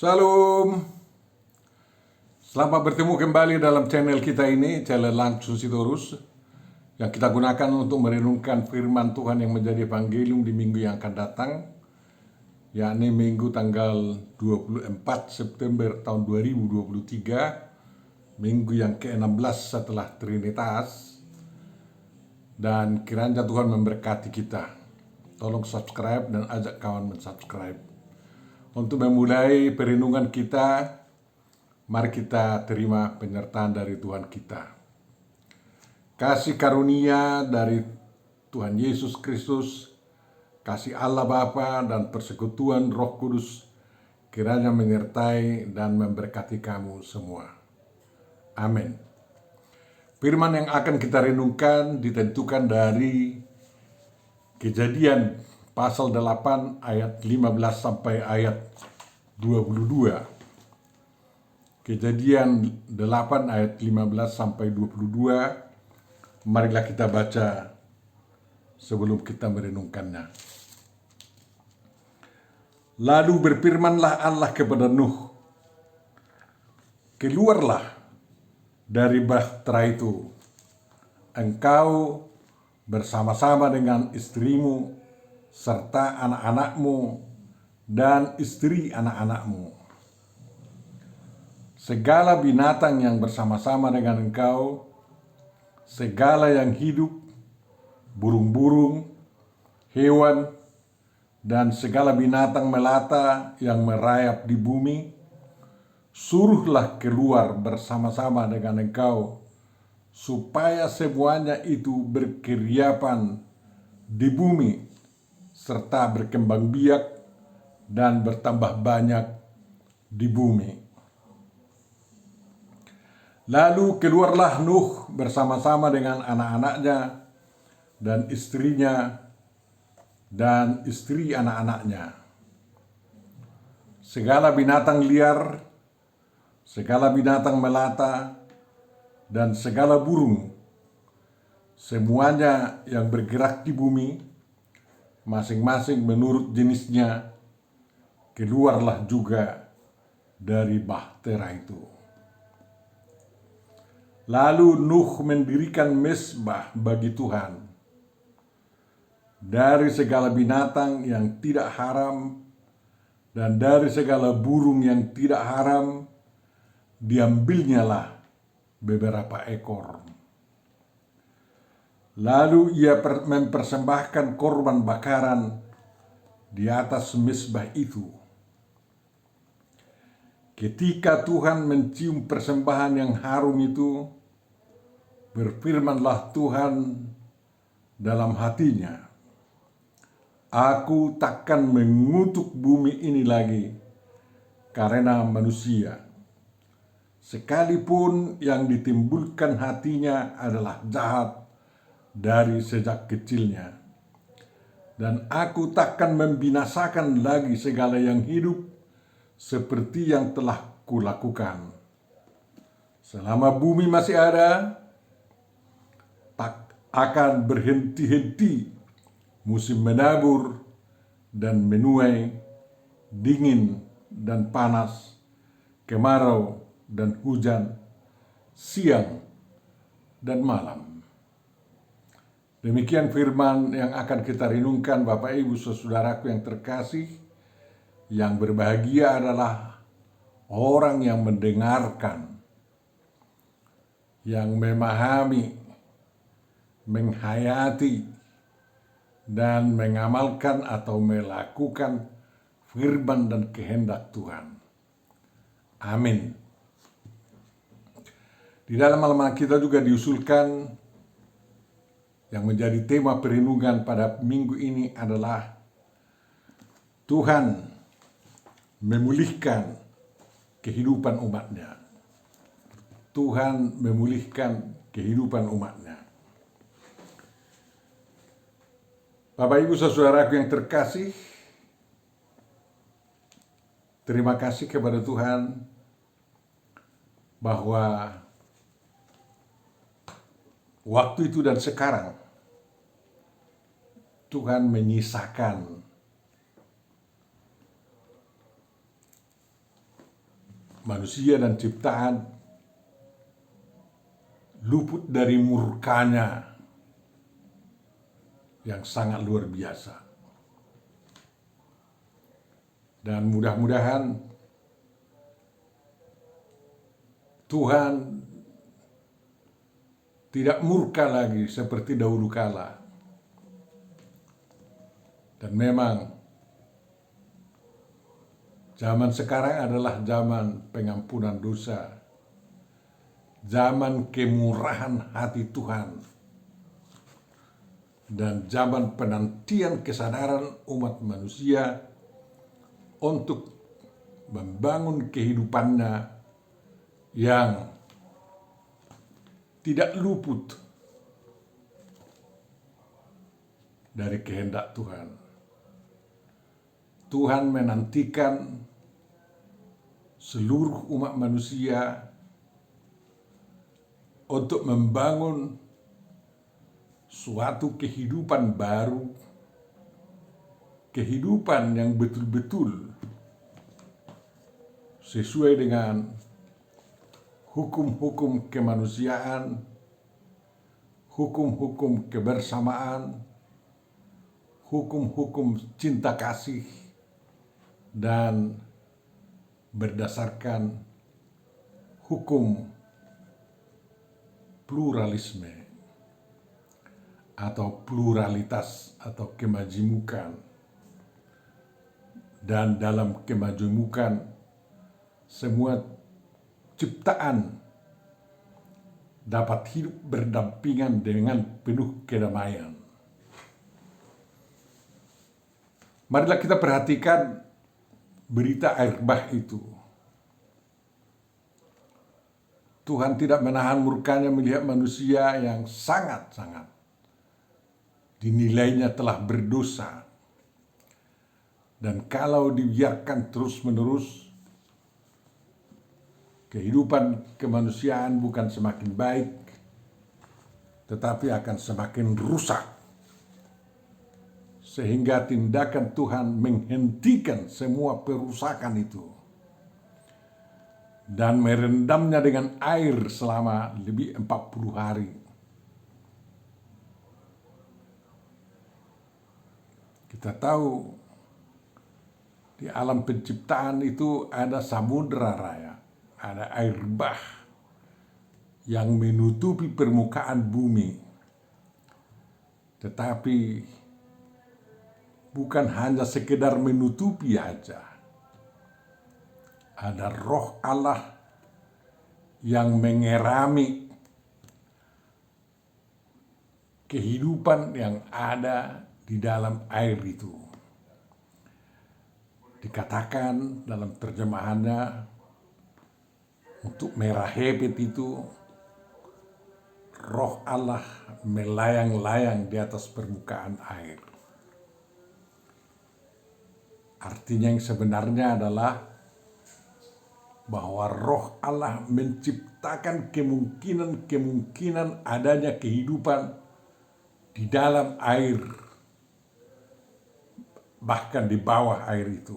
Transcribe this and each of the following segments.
Salam, selamat bertemu kembali dalam channel kita ini, channel Langsung Sitorus, yang kita gunakan untuk merenungkan firman Tuhan yang menjadi evangelium di minggu yang akan datang, yakni minggu tanggal 24 September tahun 2023, minggu yang ke-16 setelah Trinitas, dan kiranya Tuhan memberkati kita. Tolong subscribe dan ajak kawan mensubscribe. Untuk memulai perenungan kita, mari kita terima penyertaan dari Tuhan kita. Kasih karunia dari Tuhan Yesus Kristus, kasih Allah Bapa dan persekutuan Roh Kudus kiranya menyertai dan memberkati kamu semua. Amin. Firman yang akan kita renungkan ditentukan dari Kejadian pasal 8 ayat 15 sampai ayat 22. Kejadian 8 ayat 15 sampai 22. Marilah kita baca sebelum kita merenungkannya. Lalu berfirmanlah Allah kepada Nuh, "Keluarlah dari bahtera itu, engkau bersama-sama dengan istrimu, serta anak-anakmu dan istri anak-anakmu. Segala binatang yang bersama-sama dengan engkau, segala yang hidup, burung-burung, hewan, dan segala binatang melata yang merayap di bumi, suruhlah keluar bersama-sama dengan engkau, supaya semuanya itu berkeriapan di bumi, serta berkembang biak dan bertambah banyak di bumi." Lalu keluarlah Nuh bersama-sama dengan anak-anaknya dan istrinya dan istri anak-anaknya. Segala binatang liar, segala binatang melata, dan segala burung, semuanya yang bergerak di bumi, masing-masing menurut jenisnya, keluarlah juga dari bahtera itu. Lalu Nuh mendirikan mezbah bagi Tuhan. Dari segala binatang yang tidak haram dan dari segala burung yang tidak haram, diambilnyalah beberapa ekor. Lalu ia mempersembahkan korban bakaran di atas mezbah itu. Ketika Tuhan mencium persembahan yang harum itu, berfirmanlah Tuhan dalam hatinya, "Aku takkan mengutuk bumi ini lagi karena manusia, sekalipun yang ditimbulkan hatinya adalah jahat dari sejak kecilnya. Dan aku takkan membinasakan lagi segala yang hidup seperti yang telah kulakukan. Selama bumi masih ada, tak akan berhenti-henti musim menabur dan menuai, dingin dan panas, kemarau dan hujan, siang dan malam." Demikian firman yang akan kita renungkan, Bapak Ibu Saudaraku yang terkasih. Yang berbahagia adalah orang yang mendengarkan, yang memahami, menghayati, dan mengamalkan atau melakukan firman dan kehendak Tuhan. Amin. Di dalam halaman kita juga diusulkan yang menjadi tema perenungan pada minggu ini adalah Tuhan memulihkan kehidupan umatnya. Tuhan memulihkan kehidupan umatnya. Bapak Ibu Saudaraku yang terkasih, terima kasih kepada Tuhan bahwa waktu itu dan sekarang Tuhan menyisakan manusia dan ciptaan luput dari murkanya yang sangat luar biasa. Dan mudah-mudahan Tuhan tidak murka lagi seperti dahulu kala. Dan memang zaman sekarang adalah zaman pengampunan dosa, zaman kemurahan hati Tuhan, dan zaman penantian kesadaran umat manusia untuk membangun kehidupannya yang tidak luput dari kehendak Tuhan. Tuhan menantikan seluruh umat manusia untuk membangun suatu kehidupan baru, kehidupan yang betul-betul sesuai dengan hukum-hukum kemanusiaan, hukum-hukum kebersamaan, hukum-hukum cinta kasih, dan berdasarkan hukum pluralisme atau pluralitas atau kemajemukan. Dan dalam kemajemukan semua ciptaan dapat hidup berdampingan dengan penuh kedamaian. Marilah kita perhatikan berita air bah itu. Tuhan tidak menahan murkanya melihat manusia yang sangat-sangat dinilainya telah berdosa. Dan kalau dibiarkan terus-menerus, kehidupan kemanusiaan bukan semakin baik, tetapi akan semakin rusak. Sehingga tindakan Tuhan menghentikan semua perusakan itu dan merendamnya dengan air selama lebih 40 hari. Kita tahu di alam penciptaan itu ada samudra raya, ada air bah yang menutupi permukaan bumi. Tetapi bukan hanya sekedar menutupi aja. Ada roh Allah yang mengerami kehidupan yang ada di dalam air itu. Dikatakan dalam terjemahannya, untuk merahepet itu, roh Allah melayang-layang di atas permukaan air. Artinya yang sebenarnya adalah bahwa roh Allah menciptakan kemungkinan-kemungkinan adanya kehidupan di dalam air, bahkan di bawah air itu.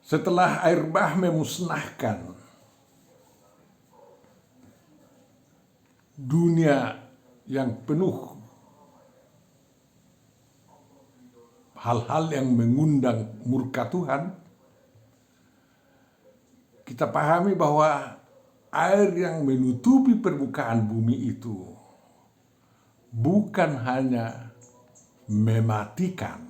Setelah air bah memusnahkan dunia yang penuh hal-hal yang mengundang murka Tuhan, kita pahami bahwa air yang menutupi permukaan bumi itu bukan hanya mematikan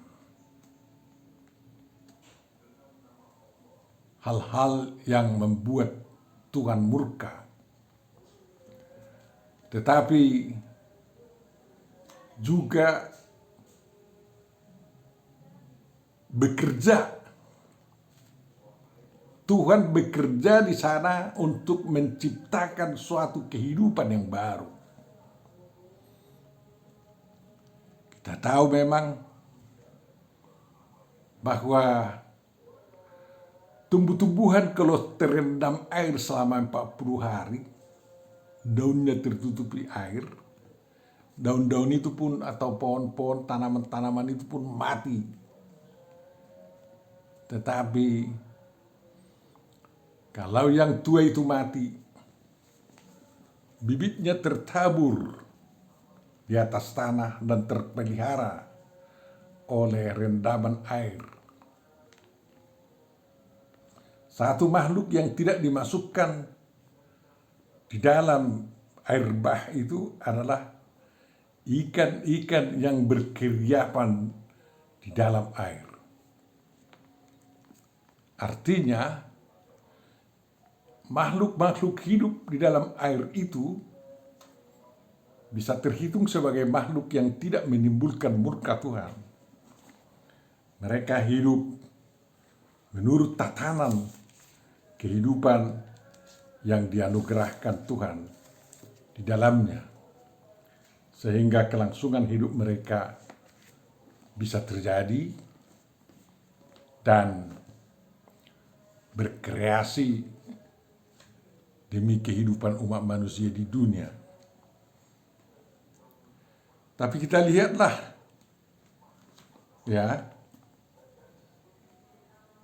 hal-hal yang membuat Tuhan murka, tetapi juga bekerja. Tuhan bekerja di sana untuk menciptakan suatu kehidupan yang baru. Kita tahu memang bahwa tumbuh-tumbuhan kalau terendam air selama 40 hari, daunnya tertutupi air, daun-daun itu pun atau pohon-pohon, tanaman-tanaman itu pun mati. Tetapi kalau yang tua itu mati, bibitnya tertabur di atas tanah dan terpelihara oleh rendaman air. Satu makhluk yang tidak dimasukkan di dalam air bah itu adalah ikan-ikan yang berkeriapan di dalam air. Artinya, makhluk-makhluk hidup di dalam air itu bisa terhitung sebagai makhluk yang tidak menimbulkan murka Tuhan. Mereka hidup menurut tatanan kehidupan yang dianugerahkan Tuhan di dalamnya, sehingga kelangsungan hidup mereka bisa terjadi dan berkreasi demi kehidupan umat manusia di dunia. Tapi kita lihatlah ya,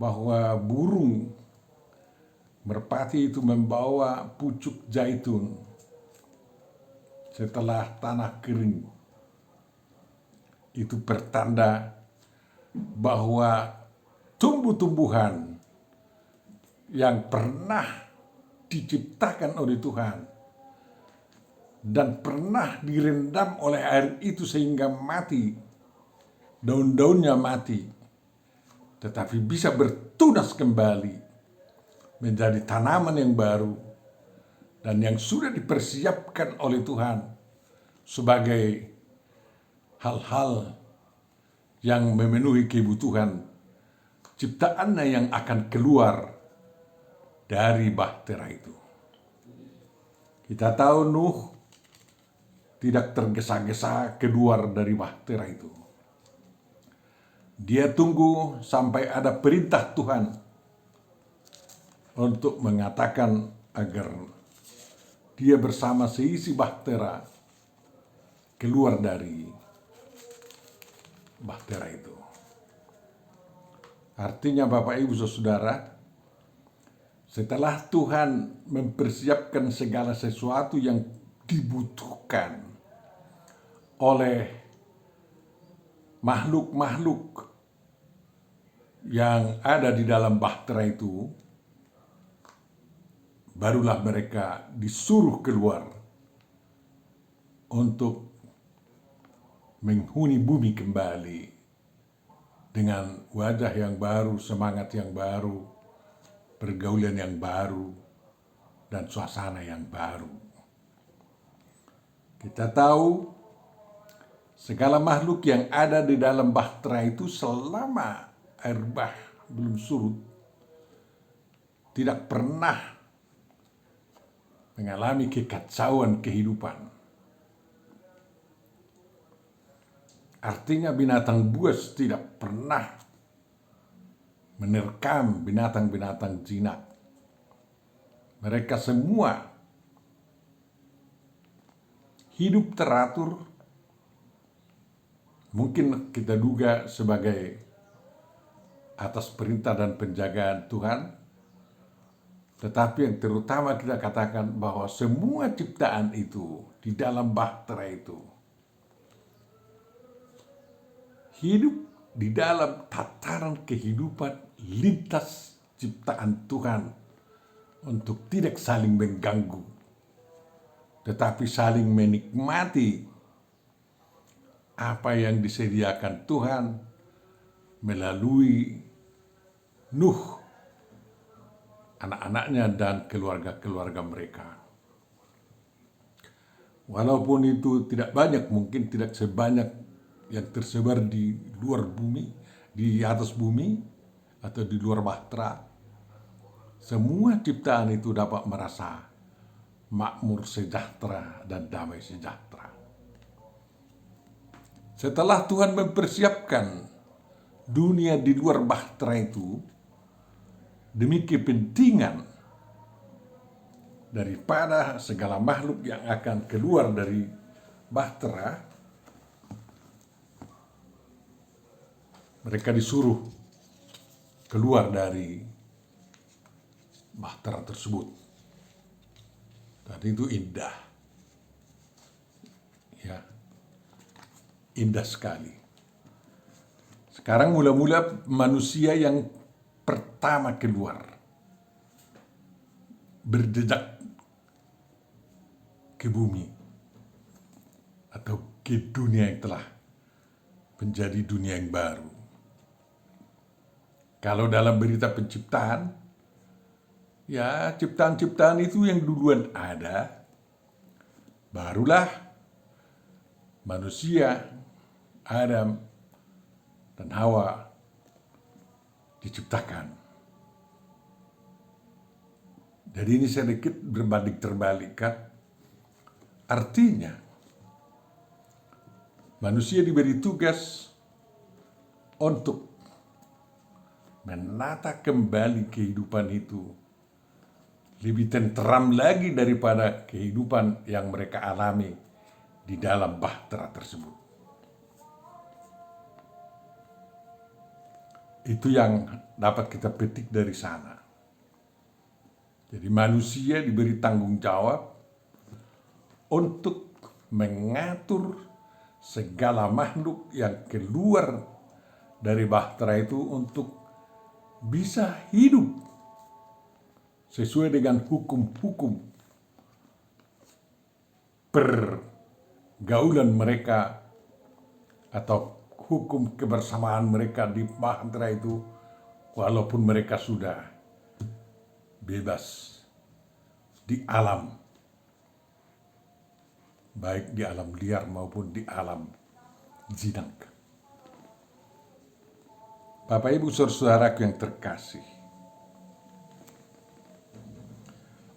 bahwa burung merpati itu membawa pucuk zaitun setelah tanah kering. Itu pertanda bahwa tumbuh-tumbuhan yang pernah diciptakan oleh Tuhan dan pernah direndam oleh air itu sehingga mati, daun-daunnya mati, tetapi bisa bertunas kembali menjadi tanaman yang baru dan yang sudah dipersiapkan oleh Tuhan sebagai hal-hal yang memenuhi kebutuhan ciptaannya yang akan keluar dari bahtera itu. Kita tahu Nuh tidak tergesa-gesa keluar dari bahtera itu. Dia tunggu sampai ada perintah Tuhan untuk mengatakan agar dia bersama seisi bahtera keluar dari bahtera itu. Artinya Bapak Ibu Saudara, setelah Tuhan mempersiapkan segala sesuatu yang dibutuhkan oleh makhluk-makhluk yang ada di dalam bahtera itu, barulah mereka disuruh keluar untuk menghuni bumi kembali dengan wajah yang baru, semangat yang baru, pergaulan yang baru, dan suasana yang baru. Kita tahu segala makhluk yang ada di dalam bahtera itu selama air bah belum surut tidak pernah mengalami kekacauan kehidupan. Artinya binatang buas tidak pernah menerkam binatang-binatang jinak. Mereka semua hidup teratur, mungkin kita duga sebagai atas perintah dan penjagaan Tuhan, tetapi yang terutama kita katakan bahwa semua ciptaan itu di dalam bahtera itu hidup di dalam tataran kehidupan lintas ciptaan Tuhan untuk tidak saling mengganggu, tetapi saling menikmati apa yang disediakan Tuhan melalui Nuh, anak-anaknya dan keluarga-keluarga mereka. Walaupun itu tidak banyak, mungkin tidak sebanyak yang tersebar di luar bumi, di atas bumi, atau di luar bahtera, semua ciptaan itu dapat merasa makmur sejahtera dan damai sejahtera. Setelah Tuhan mempersiapkan dunia di luar bahtera itu demi kepentingan daripada segala makhluk yang akan keluar dari bahtera, mereka disuruh keluar dari bahtera tersebut. Dan itu indah. Ya, indah sekali. Sekarang mula-mula manusia yang pertama keluar, berjejak ke bumi atau ke dunia yang telah menjadi dunia yang baru. Kalau dalam berita penciptaan, ya ciptaan-ciptaan itu yang duluan ada, barulah manusia, Adam dan Hawa diciptakan. Jadi ini sedikit berbalik terbalik kan? Artinya manusia diberi tugas untuk menata kembali kehidupan itu lebih tenteram lagi daripada kehidupan yang mereka alami di dalam bahtera tersebut. Itu yang dapat kita petik dari sana. Jadi manusia diberi tanggung jawab untuk mengatur segala makhluk yang keluar dari bahtera itu untuk bisa hidup sesuai dengan hukum-hukum pergaulan mereka atau hukum kebersamaan mereka di bahtera itu, walaupun mereka sudah bebas di alam, baik di alam liar maupun di alam jinak. Bapak Ibu saudaraku yang terkasih,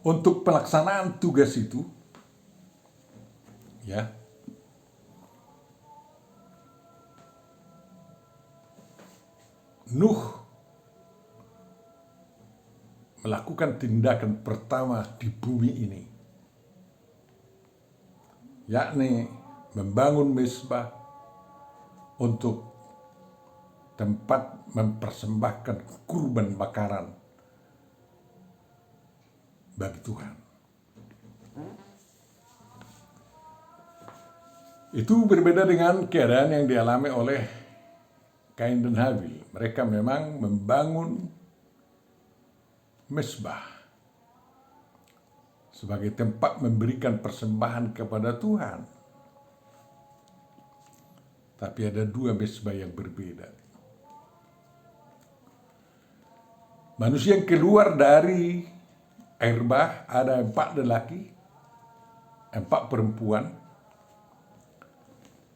untuk pelaksanaan tugas itu, ya, Nuh melakukan tindakan pertama di bumi ini, yakni membangun mezbah untuk tempat mempersembahkan kurban bakaran bagi Tuhan. Itu berbeda dengan keadaan yang dialami oleh Kain dan Habil. Mereka memang membangun mezbah sebagai tempat memberikan persembahan kepada Tuhan. Tapi ada dua mezbah yang berbeda. Manusia yang keluar dari air bah ada 4 lelaki, 4 perempuan.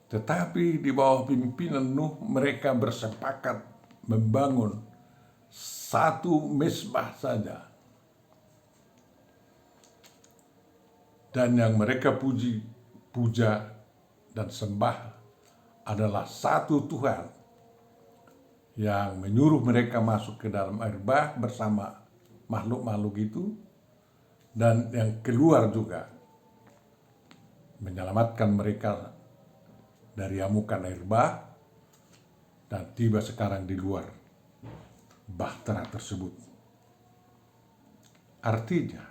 Tetapi di bawah pimpinan Nuh mereka bersepakat membangun satu mezbah saja. Dan yang mereka puja dan sembah adalah satu Tuhan yang menyuruh mereka masuk ke dalam air bah bersama makhluk-makhluk itu, dan yang keluar juga menyelamatkan mereka dari amukan air bah dan tiba sekarang di luar bahtera tersebut. Artinya,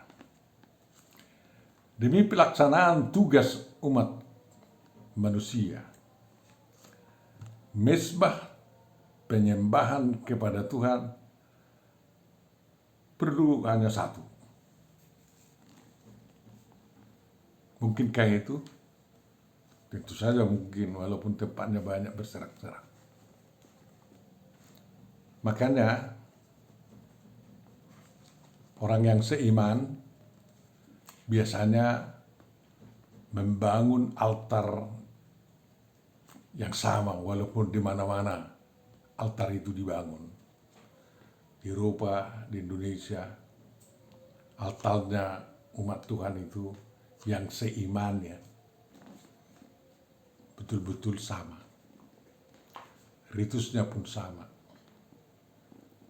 demi pelaksanaan tugas umat manusia, mezbah penyembahan kepada Tuhan perlu hanya satu. Mungkinkah itu? Tentu saja mungkin, walaupun tempatnya banyak berserak-serak. Makanya orang yang seiman biasanya membangun altar yang sama, walaupun di mana-mana altar itu dibangun. Di Eropa, di Indonesia, altarnya umat Tuhan itu yang seimannya betul-betul sama. Ritusnya pun sama.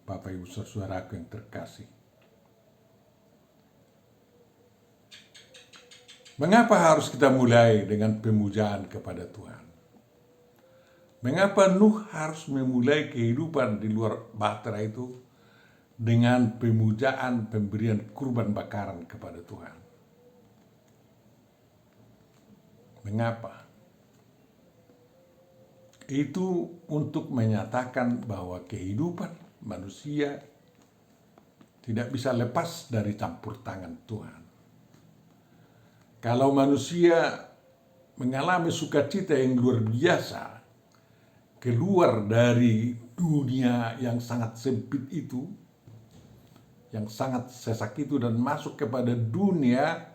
Bapak Ibu saudaraku yang terkasih. Mengapa harus kita mulai dengan pemujaan kepada Tuhan? Mengapa Nuh harus memulai kehidupan di luar bahtera itu dengan pemujaan pemberian kurban bakaran kepada Tuhan. Mengapa? Itu untuk menyatakan bahwa kehidupan manusia tidak bisa lepas dari campur tangan Tuhan. Kalau manusia mengalami sukacita yang luar biasa, keluar dari dunia yang sangat sempit itu, yang sangat sesak itu, dan masuk kepada dunia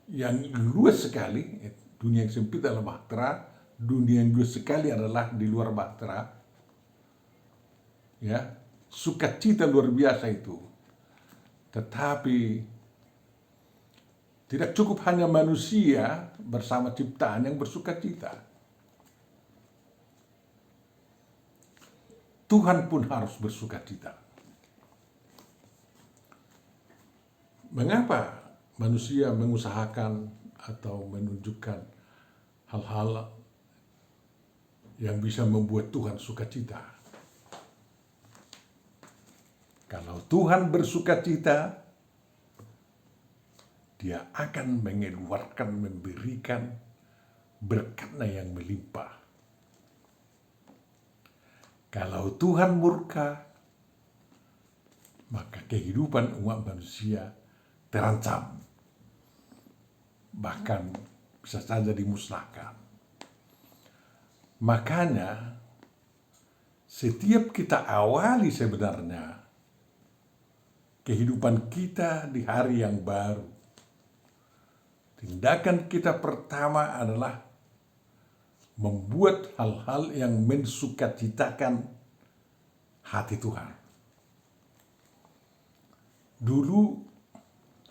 yang luas sekali. Dunia yang sempit adalah bahtera, dunia yang luas sekali adalah di luar bahtera. Ya, sukacita luar biasa itu. Tetapi tidak cukup hanya manusia bersama ciptaan yang bersukacita. Tuhan pun harus bersukacita. Mengapa manusia mengusahakan atau menunjukkan hal-hal yang bisa membuat Tuhan sukacita? Kalau Tuhan bersukacita, Dia akan mengeluarkan, memberikan berkat-Nya yang melimpah. Kalau Tuhan murka, maka kehidupan umat manusia terancam, bahkan bisa saja dimusnahkan. Makanya setiap kita awali sebenarnya kehidupan kita di hari yang baru, tindakan kita pertama adalah membuat hal-hal yang mensukacitakan hati Tuhan. Dulu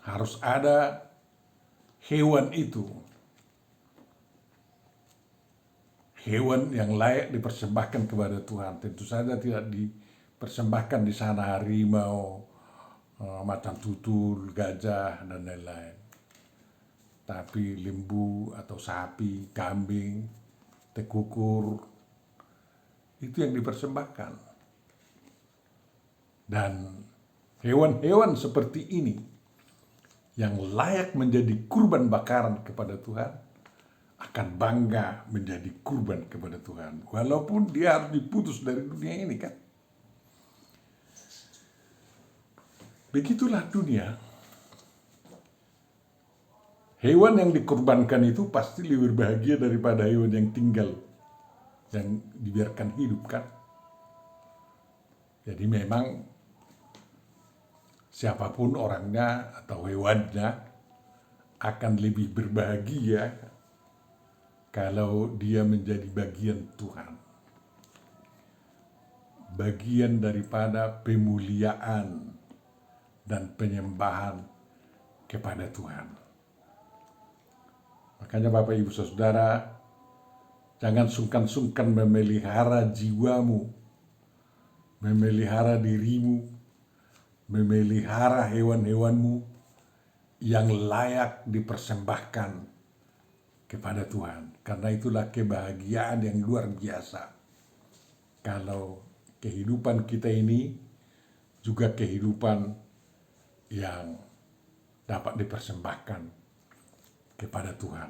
harus ada hewan itu, hewan yang layak dipersembahkan kepada Tuhan. Tentu saja tidak dipersembahkan di sana harimau, macan tutul, gajah, dan lain-lain. Tapi lembu atau sapi, kambing, tekukur, itu yang dipersembahkan. Dan hewan-hewan seperti ini yang layak menjadi kurban bakaran kepada Tuhan akan bangga menjadi kurban kepada Tuhan, walaupun dia harus diputus dari dunia ini, kan? Begitulah dunia. Hewan yang dikorbankan itu pasti lebih bahagia daripada hewan yang tinggal, yang dibiarkan hidup, kan? Jadi memang siapapun orangnya atau hewannya akan lebih berbahagia kalau dia menjadi bagian Tuhan, bagian daripada pemuliaan dan penyembahan kepada Tuhan. Makanya Bapak Ibu Saudara, jangan sungkan-sungkan memelihara jiwamu, memelihara dirimu, memelihara hewan-hewanmu yang layak dipersembahkan kepada Tuhan. Karena itulah kebahagiaan yang luar biasa kalau kehidupan kita ini juga kehidupan yang dapat dipersembahkan kepada Tuhan.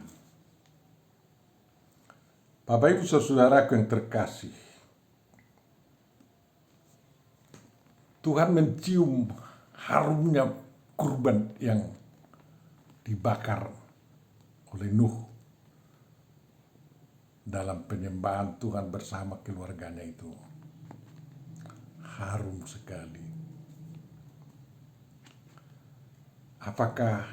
Bapak Ibu Saudaraku yang terkasih, Tuhan mencium harumnya kurban yang dibakar oleh Nuh dalam penyembahan Tuhan bersama keluarganya itu. Harum sekali. Apakah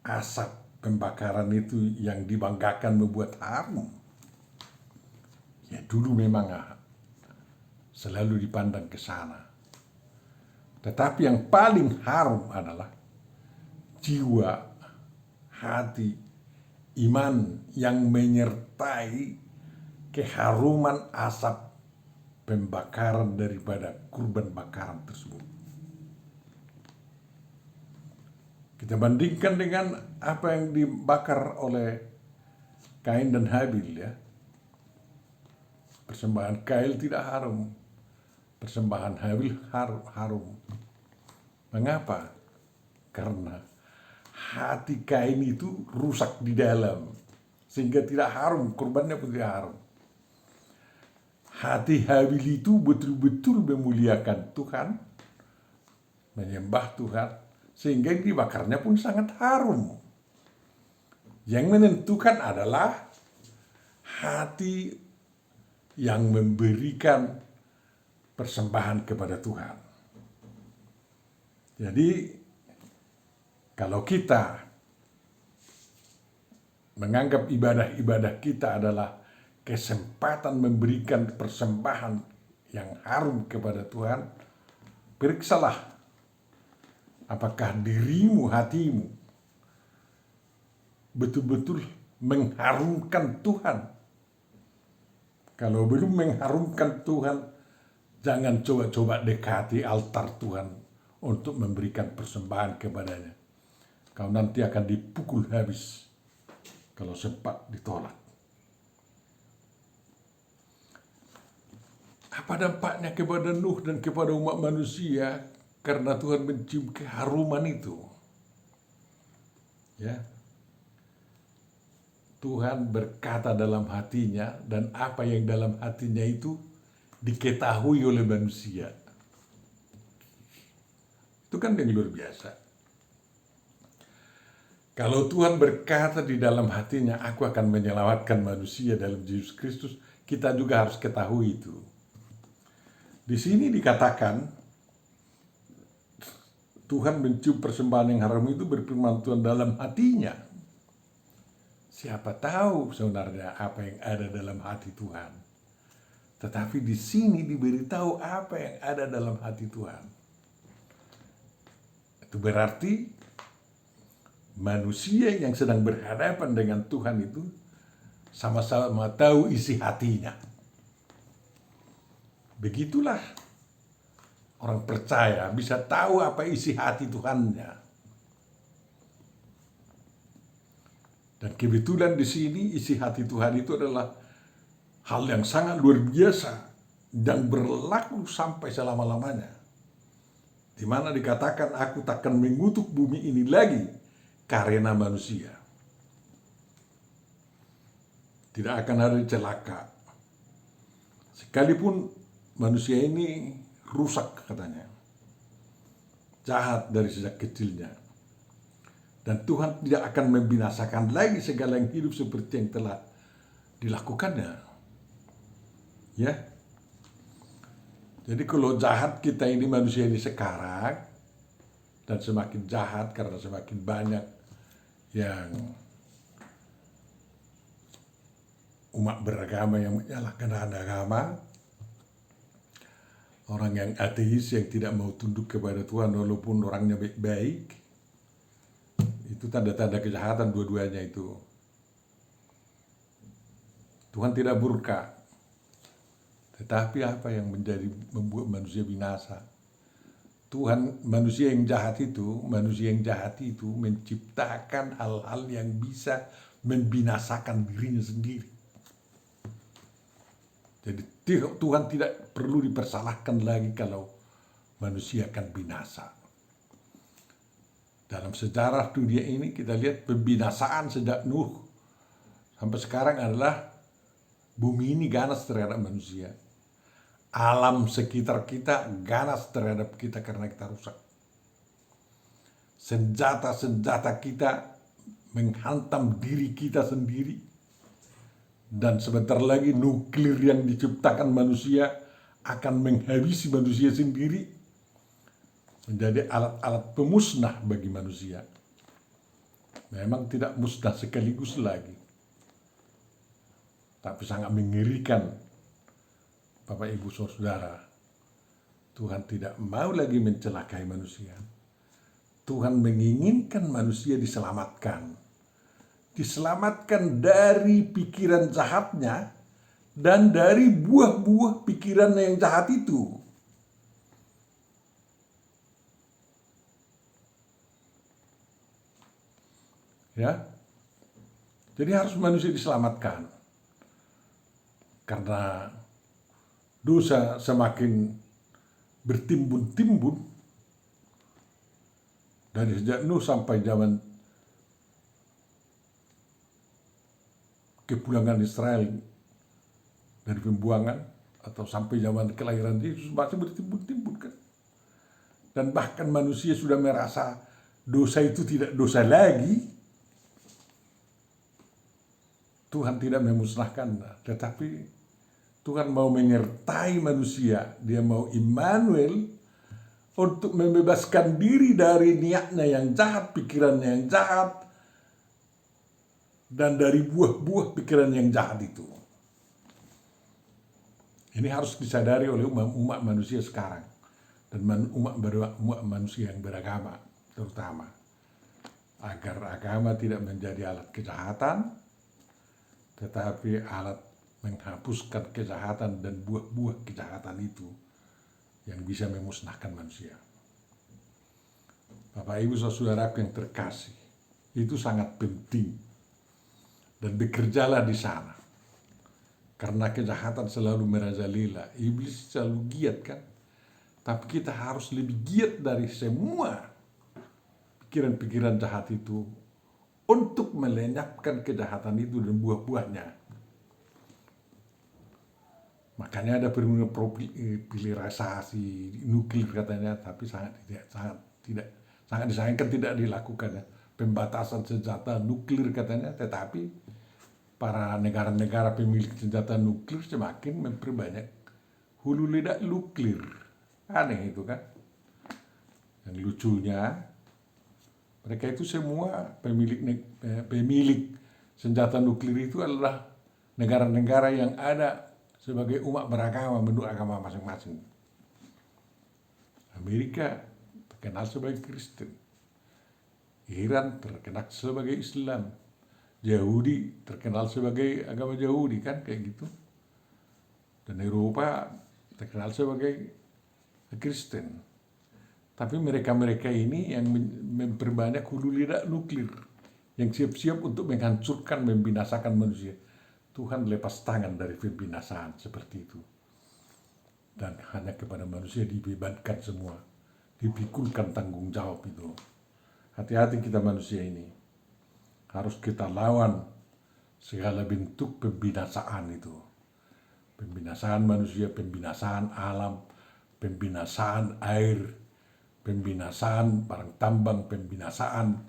asap pembakaran itu yang dibanggakan membuat harum? Ya, dulu memang selalu dipandang ke sana. Tetapi yang paling harum adalah jiwa, hati, iman yang menyertai keharuman asap pembakaran daripada kurban bakaran tersebut. Kita bandingkan dengan apa yang dibakar oleh Kain dan Habil, ya. Persembahan Kain tidak harum, persembahan Habil harum. Mengapa? Karena hati Kain itu rusak di dalam, sehingga tidak harum, kurbannya pun tidak harum. Hati Habil itu betul-betul memuliakan Tuhan, menyembah Tuhan, sehingga dibakarnya pun sangat harum. Yang menentukan adalah hati yang memberikan persembahan kepada Tuhan. Jadi, kalau kita menganggap ibadah-ibadah kita adalah kesempatan memberikan persembahan yang harum kepada Tuhan, periksalah apakah dirimu, hatimu betul-betul mengharumkan Tuhan. Kalau belum mengharumkan Tuhan, jangan coba-coba dekati altar Tuhan untuk memberikan persembahan kepadanya. Kau nanti akan dipukul habis kalau sempat ditolak. Apa dampaknya kepada Nuh dan kepada umat manusia karena Tuhan mencium keharuman itu? Ya. Tuhan berkata dalam hatinya, dan apa yang dalam hatinya itu diketahui oleh manusia. Itu kan yang luar biasa. Kalau Tuhan berkata di dalam hatinya, aku akan menyelamatkan manusia dalam Yesus Kristus, kita juga harus ketahui itu. Di sini dikatakan, Tuhan mencium persembahan yang harum itu, berfirman Tuhan dalam hatinya. Siapa tahu sebenarnya apa yang ada dalam hati Tuhan. Tetapi di sini diberitahu apa yang ada dalam hati Tuhan. Itu berarti manusia yang sedang berhadapan dengan Tuhan itu sama-sama tahu isi hatinya. Begitulah orang percaya bisa tahu apa isi hati Tuhannya. Dan kebetulan di sini isi hati Tuhan itu adalah hal yang sangat luar biasa dan berlaku sampai selama-lamanya. Di mana dikatakan, aku takkan mengutuk bumi ini lagi karena manusia. Tidak akan ada celaka. Sekalipun manusia ini rusak katanya. Jahat dari sejak kecilnya. Dan Tuhan tidak akan membinasakan lagi segala yang hidup seperti yang telah dilakukannya. Ya. Jadi kalau jahat kita ini, manusia ini sekarang, dan semakin jahat karena semakin banyak yang umat beragama yang menyalahkan agama, orang yang ateis yang tidak mau tunduk kepada Tuhan walaupun orangnya baik-baik, itu tanda-tanda kejahatan dua-duanya itu. Tuhan tidak murka. Tetapi apa yang membuat manusia binasa? Tuhan, manusia yang jahat itu menciptakan hal-hal yang bisa membinasakan dirinya sendiri. Jadi Tuhan tidak perlu dipersalahkan lagi kalau manusia akan binasa. Dalam sejarah dunia ini kita lihat pembinasaan sejak Nuh sampai sekarang adalah bumi ini ganas terhadap manusia. Alam sekitar kita ganas terhadap kita karena kita rusak. Senjata-senjata kita menghantam diri kita sendiri. Dan sebentar lagi nuklir yang diciptakan manusia akan menghabisi manusia sendiri. Menjadi alat-alat pemusnah bagi manusia. Memang tidak musnah sekaligus lagi. Tapi sangat mengerikan, Bapak Ibu Saudara. Tuhan tidak mau lagi mencelakai manusia. Tuhan menginginkan manusia diselamatkan. Diselamatkan dari pikiran jahatnya dan dari buah-buah pikiran yang jahat itu. Ya, jadi harus manusia diselamatkan karena dosa semakin bertimbun-timbun dari sejak Nuh sampai zaman kepulangan Israel dari pembuangan atau sampai zaman kelahiran Yesus masih bertimbun-timbun kan. Dan bahkan manusia sudah merasa dosa itu tidak dosa lagi. Tuhan tidak memusnahkan, tetapi Tuhan mau menyertai manusia. Dia mau Immanuel untuk membebaskan diri dari niatnya yang jahat, pikirannya yang jahat, dan dari buah-buah pikiran yang jahat itu. Ini harus disadari oleh umat manusia sekarang dan umat manusia yang beragama terutama, agar agama tidak menjadi alat kejahatan, tetapi alat menghapuskan kejahatan dan buah-buah kejahatan itu yang bisa memusnahkan manusia. Bapak Ibu saudaraku yang terkasih, itu sangat penting, dan bekerjalah di sana. Karena kejahatan selalu merajalela, iblis selalu giat kan. Tapi kita harus lebih giat dari semua pikiran-pikiran jahat itu untuk melenyapkan kejahatan itu dan buah-buahnya. Makanya ada pilirisasi nuklir katanya, tapi sangat disayangkan tidak dilakukan ya. Pembatasan senjata nuklir katanya, tetapi para negara-negara pemilik senjata nuklir semakin memperbanyak hulu ledak nuklir. Aneh itu kan. Yang lucunya, mereka itu semua pemilik senjata nuklir itu adalah negara-negara yang ada sebagai umat beragama menurut agama masing-masing. Amerika terkenal sebagai Kristen, Iran terkenal sebagai Islam, Yahudi terkenal sebagai agama Yahudi kan, kayak gitu. Dan Eropa terkenal sebagai Kristen. Tapi mereka-mereka ini yang memperbanyak hulu ledak nuklir, yang siap-siap untuk menghancurkan, membinasakan manusia. Tuhan lepas tangan dari pembinasaan seperti itu. Dan hanya kepada manusia dibebankan semua, dipikulkan tanggung jawab itu. Hati-hati kita manusia ini. Harus kita lawan segala bentuk pembinasaan itu. Pembinasaan manusia, pembinasaan alam, pembinasaan air, pembinasaan barang tambang, pembinasaan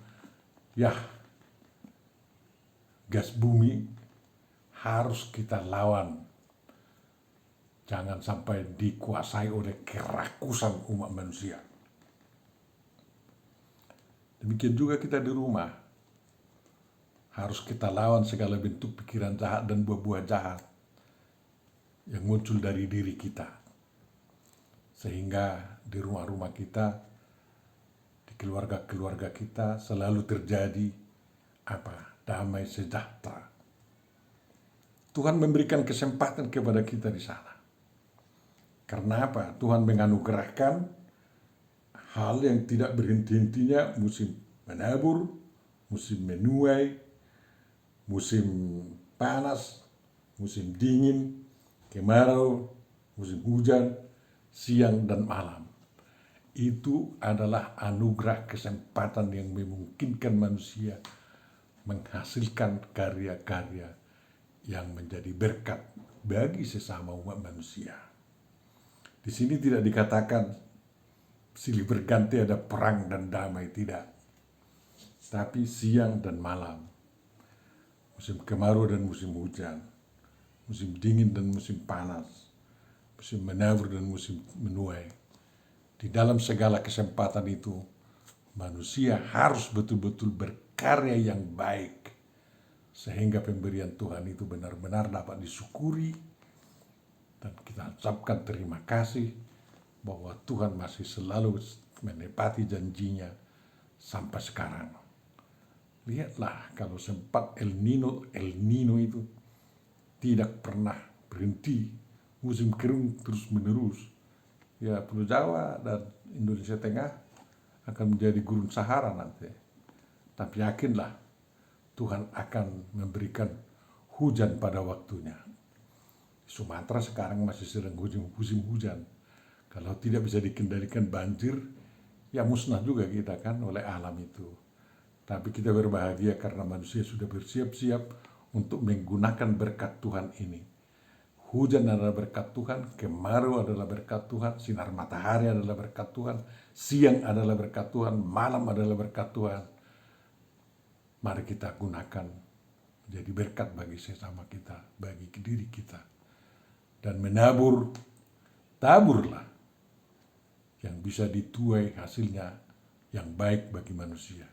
gas bumi. Harus kita lawan. Jangan sampai dikuasai oleh kerakusan umat manusia. Demikian juga kita di rumah. Harus kita lawan segala bentuk pikiran jahat dan buah-buah jahat yang muncul dari diri kita. Sehingga di rumah-rumah kita, di keluarga-keluarga kita selalu terjadi damai sejahtera. Tuhan memberikan kesempatan kepada kita di sana. Karena apa? Tuhan menganugerahkan hal yang tidak berhenti-hentinya, musim menabur, musim menuai, musim panas, musim dingin, kemarau, musim hujan, siang dan malam. Itu adalah anugerah kesempatan yang memungkinkan manusia menghasilkan karya-karya yang menjadi berkat bagi sesama umat manusia. Di sini tidak dikatakan silih berganti ada perang dan damai, tidak. Tapi siang dan malam, musim kemarau dan musim hujan, musim dingin dan musim panas, musim menabur dan musim menuai. Di dalam segala kesempatan itu, manusia harus betul-betul berkarya yang baik, sehingga pemberian Tuhan itu benar-benar dapat disyukuri, dan kita ucapkan terima kasih bahwa Tuhan masih selalu menepati janjinya sampai sekarang. Lihatlah, kalau sempat El Nino itu tidak pernah berhenti, musim kering terus menerus. Ya, Pulau Jawa dan Indonesia Tengah akan menjadi gurun Sahara nanti. Tapi yakinlah, Tuhan akan memberikan hujan pada waktunya. Sumatera sekarang masih sering musim hujan. Kalau tidak bisa dikendalikan banjir, ya musnah juga kita kan oleh alam itu. Tapi kita berbahagia karena manusia sudah bersiap-siap untuk menggunakan berkat Tuhan ini. Hujan adalah berkat Tuhan, kemarau adalah berkat Tuhan, sinar matahari adalah berkat Tuhan, siang adalah berkat Tuhan, malam adalah berkat Tuhan. Mari kita gunakan menjadi berkat bagi sesama kita, bagi diri kita. Dan menabur, taburlah yang bisa dituai hasilnya yang baik bagi manusia.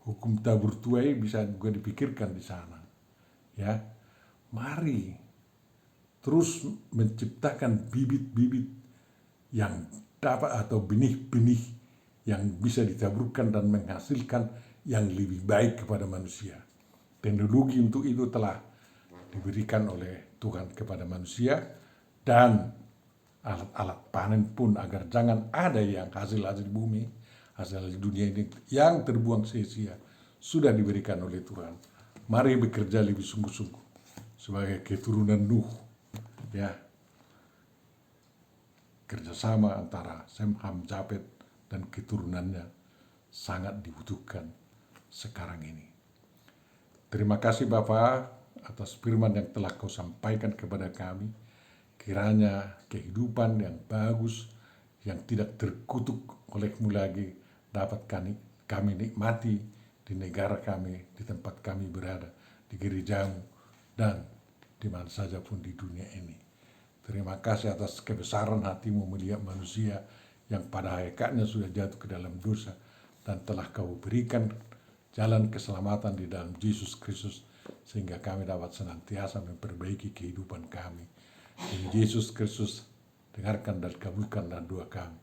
Hukum tabur tuai bisa juga dipikirkan di sana. Ya, mari terus menciptakan bibit-bibit yang dapat atau benih-benih yang bisa ditaburkan dan menghasilkan yang lebih baik kepada manusia. Teknologi untuk itu telah diberikan oleh Tuhan kepada manusia, dan alat-alat panen pun agar jangan ada yang hasil-hasil bumi, hasil dunia ini yang terbuang sia-sia, sudah diberikan oleh Tuhan. Mari bekerja lebih sungguh-sungguh sebagai keturunan Nuh. Ya, kerjasama antara Sem, Ham, Japet dan keturunannya sangat dibutuhkan sekarang ini. Terima kasih Bapa atas firman yang telah Kau sampaikan kepada kami. Kiranya kehidupan yang bagus, yang tidak terkutuk oleh-Mu lagi, dapat kami nikmati di negara kami, di tempat kami berada, di gereja-Mu, dan di mana saja pun di dunia ini. Terima kasih atas kebesaran hati-Mu melihat manusia yang pada hakikatnya sudah jatuh ke dalam dosa, dan telah Kau berikan jalan keselamatan di dalam Yesus Kristus, sehingga kami dapat senantiasa memperbaiki kehidupan kami. Yesus Kristus, dengarkan dan kabulkanlah doa kami.